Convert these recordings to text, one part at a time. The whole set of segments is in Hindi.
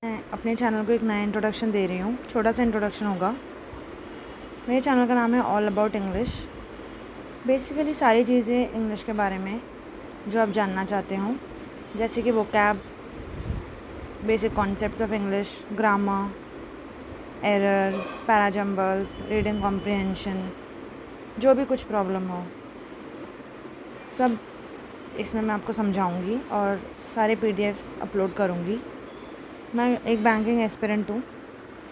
मैं अपने चैनल को एक नया इंट्रोडक्शन दे रही हूँ। छोटा सा इंट्रोडक्शन होगा। मेरे चैनल का नाम है ऑल अबाउट इंग्लिश। बेसिकली सारी चीज़ें इंग्लिश के बारे में जो आप जानना चाहते हो, जैसे कि vocab, basic concepts of English, grammar, error, parajumbles, reading comprehension, जो भी कुछ प्रॉब्लम हो सब इसमें मैं आपको समझाऊंगी और सारे पीडीएफ्स अपलोड करूँगी। मैं एक बैंकिंग एस्पिरेंट हूँ,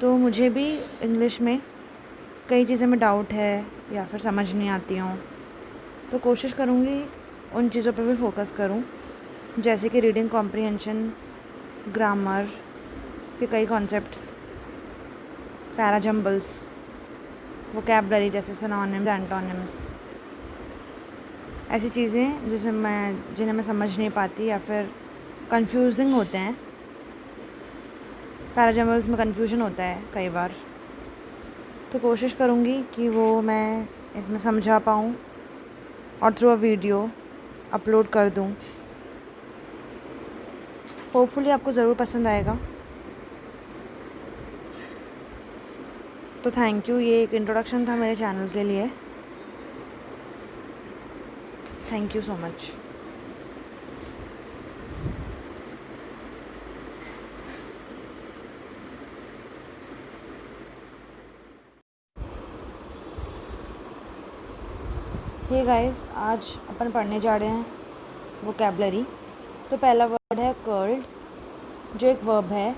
तो मुझे भी इंग्लिश में कई चीज़ें में डाउट है या फिर समझ नहीं आती हूँ, तो कोशिश करूँगी उन चीज़ों पर भी फोकस करूँ, जैसे कि रीडिंग कॉम्प्रिहेंशन, ग्रामर के कई कॉन्सेप्ट्स, पैराजम्बल्स, वोकैबलरी जैसे सिनोनिम्स, एंटोनिम्स, ऐसी चीज़ें जिन्हें मैं समझ नहीं पाती या फिर कंफ्यूजिंग होते हैं। पैराजम्बल्स में कंफ्यूजन होता है कई बार, तो कोशिश करूँगी कि वो मैं इसमें समझा पाऊँ और थ्रू अ वीडियो अपलोड कर दूँ। होपफुली आपको ज़रूर पसंद आएगा। तो थैंक यू। ये एक इंट्रोडक्शन था मेरे चैनल के लिए। Thank you so much. Hey guys, आज अपन पढ़ने जा रहे हैं वोकैबलरी। तो पहला वर्ड है कर्ल्ड, जो एक वर्ब है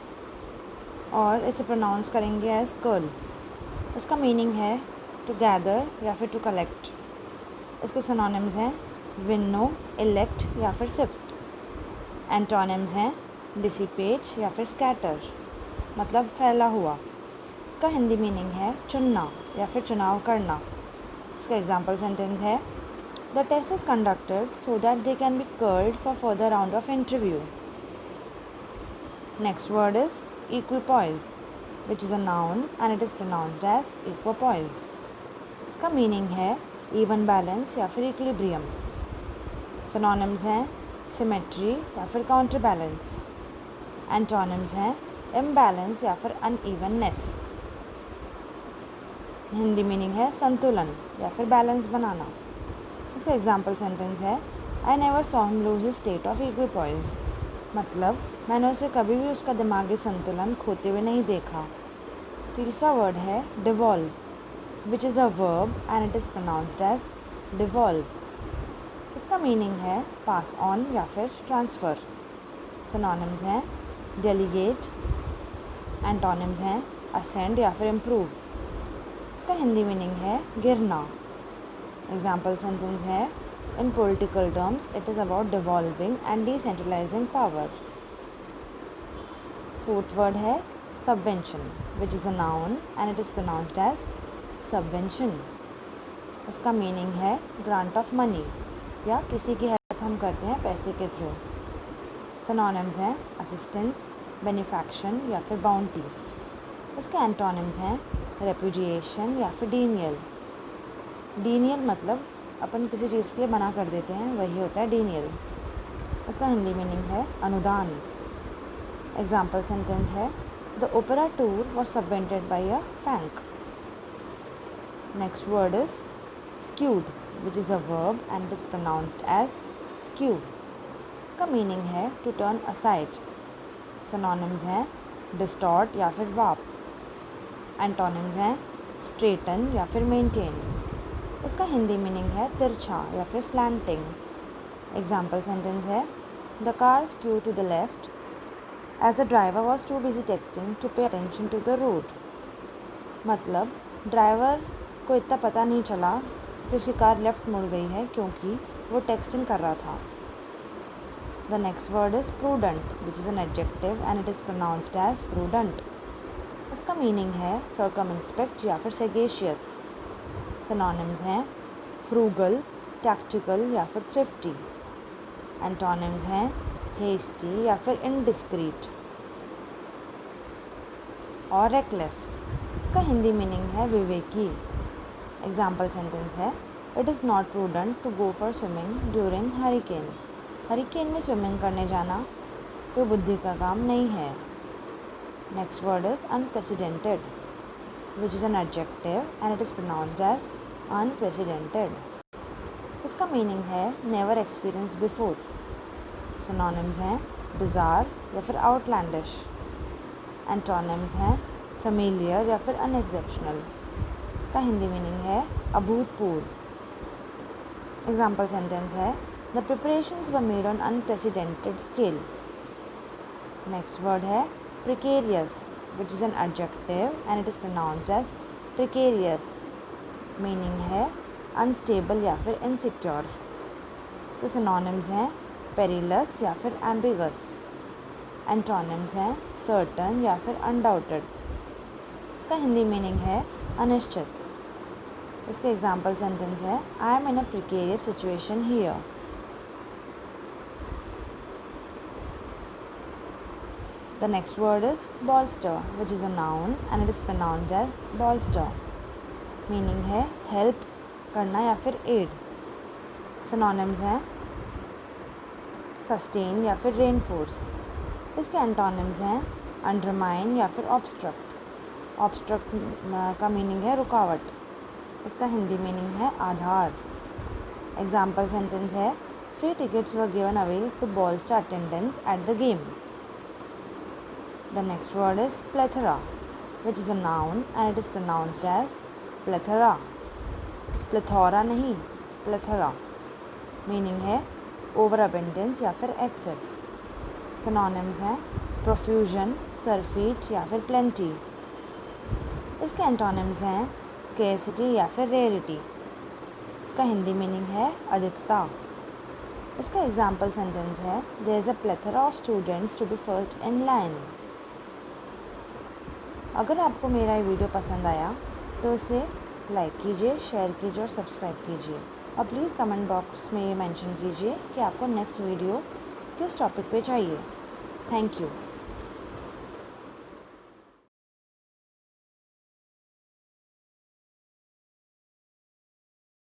और इसे प्रोनाउंस करेंगे एज कर्ल। इसका मीनिंग है टू गैदर या फिर टू कलेक्ट। इसके सिनोनिम्स हैं विनो, इलेक्ट या फिर सिफ्ट। एंटोनिम्स हैं डिसिपेट या फिर स्कैटर, मतलब फैला हुआ। इसका हिंदी मीनिंग है चुनना या फिर चुनाव करना। इसका एग्जाम्पल सेंटेंस है the test is conducted so that they can be culled for further round of interview. Next word is equipoise, which is a noun and it is pronounced as equipoise. इसका मीनिंग है इवन बैलेंस या फिर इक्विलिब्रियम। सिनोनिम्स हैं सिमेट्री या फिर काउंटर बैलेंस। एंटोनिम्स हैं इम्बैलेंस या फिर अनइवननेस। हिंदी मीनिंग है संतुलन या फिर बैलेंस बनाना। इसका एग्जाम्पल सेंटेंस है I never saw him lose his state of equipoise, मतलब मैंने उसे कभी भी उसका दिमागी संतुलन खोते हुए नहीं देखा। तीसरा वर्ड है devolve, which is a verb and it is pronounced as devolve. इसका मीनिंग है पास ऑन या फिर ट्रांसफ़र। सिनोनिम्स हैं डेलीगेट। एंटोनिम्स हैं असेंड या फिर इम्प्रूव। इसका हिंदी मीनिंग है गिरना। एग्जाम्पल सेंटेंस है in political terms it is about devolving and decentralising power. Fourth word है subvention, which is a noun and it is pronounced as subvention. इसका मीनिंग है ग्रांट ऑफ मनी या किसी की हेल्प हम करते हैं पैसे के थ्रू। सिनोनिम्स हैं असिस्टेंस, बेनिफैक्शन या फिर बाउंटी। इसके एंटोनिम्स हैं रेपुजिएशन या फिर डीनियल। डीनियल मतलब अपन किसी चीज़ के लिए मना कर देते हैं, वही होता है डीनियल। इसका हिंदी मीनिंग है अनुदान। एग्जाम्पल सेंटेंस है The opera tour was subvented by a bank. Next word is skewed, which is a verb and is pronounced as skew. इसका मीनिंग है to turn aside. Synonyms हैं distort या फिर warp. Antonyms हैं straighten या फिर maintain. इसका हिंदी मीनिंग है तिरछा या फिर slanting. Example sentence है The car skewed to the left as the driver was too busy texting to pay attention to the road. मतलब ड्राइवर को इतना पता नहीं चला कि उसकी कार लेफ़्ट मुड़ गई है क्योंकि वो टेक्सटिंग कर रहा था। The next word is prudent, which is an adjective and it is pronounced as prudent. इसका मीनिंग है सर्कमस्पेक्ट या फिर सेगेशियस। सिनोनिम्स हैं फ्रूगल, टैक्टिकल या फिर थ्रिफ्टी। एंटोनिम्स हैं हेस्टी या फिर इनडिस्क्रीट और रेकलेस। इसका हिंदी मीनिंग है विवेकी। एग्जाम्पल सेंटेंस है it is not prudent to go for swimming during hurricane. Hurricane में स्विमिंग करने जाना कोई बुद्धि का काम नहीं है। Next word is unprecedented, which is an adjective and it is pronounced as unprecedented. इसका मीनिंग है never experienced before. Synonyms हैं bizarre या फिर outlandish. Antonyms हैं familiar या फिर unexceptional. इसका हिंदी मीनिंग है अभूतपूर्व. एग्जाम्पल सेंटेंस है the preparations were made on unprecedented scale. Next word है precarious, which is an adjective and it is pronounced as precarious. Meaning है अनस्टेबल या फिर इनसिक्योर. इसके सिनोनिम्स हैं पेरिलस या फिर एम्बिगस. एंटोनिम्स हैं सर्टन या फिर अनडाउटेड. इसका हिंदी मीनिंग है अनिश्चित. इसके एग्जाम्पल सेंटेंस है I am in a precarious situation here. The next word is bolster, which is a noun and it is pronounced as bolster. Meaning है हेल्प करना या फिर एड. सिनोनिम्स हैं सस्टेन या फिर रेनफोर्स. इसके एंटोनिम्स हैं अंडरमाइन या फिर ऑब्स्ट्रक्ट. ऑब्स्ट्रक्ट का मीनिंग है रुकावट. इसका हिंदी मीनिंग है आधार. एग्जाम्पल सेंटेंस है free tickets were given away to bolster attendance at the game. The next word is plethora, which is a noun and it is pronounced as plethora. Plethora नहीं, plethora. मीनिंग है ओवर अबेंडेंस या फिर एक्सेस. सिनोनिम्स हैं प्रोफ्यूजन, सरफीट या फिर प्लेंटी. इसके एंटोनिम्स हैं स्केर्सिटी या फिर रेयरिटी. इसका हिंदी मीनिंग है अधिकता. इसका एग्जाम्पल सेंटेंस है there is a plethora of students to be first in line. अगर आपको मेरा ये वीडियो पसंद आया तो इसे लाइक कीजिए, शेयर कीजिए और सब्सक्राइब कीजिए. और प्लीज़ कमेंट बॉक्स में ये मेंशन कीजिए कि आपको नेक्स्ट वीडियो किस टॉपिक पे चाहिए. Thank you.